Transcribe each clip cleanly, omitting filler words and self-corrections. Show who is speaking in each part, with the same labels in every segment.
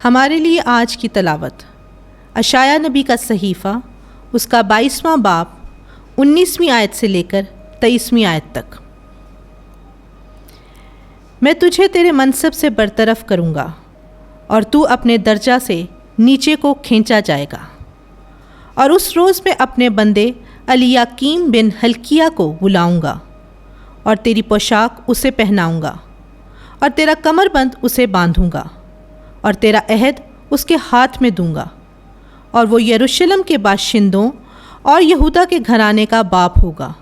Speaker 1: हमारे लिए आज की तलावत अशाया नबी का सहीफ़ा, उसका 22वां बाब 19वीं आयत से लेकर 23वीं आयत तक। मैं तुझे तेरे मनसब से बरतरफ करूँगा और तू अपने दर्जा से नीचे को खींचा जाएगा। और उस रोज़ में अपने बंदे अलियाकीम बिन हल्किया को बुलाऊँगा और तेरी पोशाक उसे पहनाऊँगा और तेरा कमरबंद उसे बांधूँगा और तेरा अहद उसके हाथ में दूँगा और वो यरूशलेम के बाशिंदों और यहूदा के घराने का बाप होगा।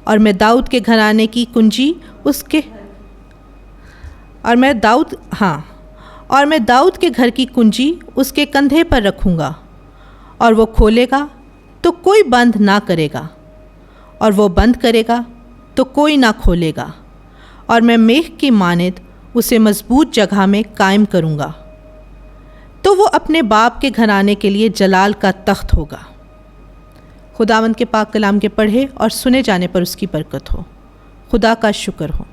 Speaker 1: और मैं दाऊद के घराने की कुंजी उसके और मैं दाऊद के घर की कुंजी उसके कंधे पर रखूँगा और वो खोलेगा तो कोई बंद ना करेगा और वो बंद करेगा तो कोई ना खोलेगा। और मैं मेघ की मानिद उसे मजबूत जगह में कायम करूँगा, तो वो अपने बाप के घराने के लिए जलाल का तख्त होगा। खुदावंद के पाक कलाम के पढ़े और सुने जाने पर उसकी बरकत हो। खुदा का शुक्र हो।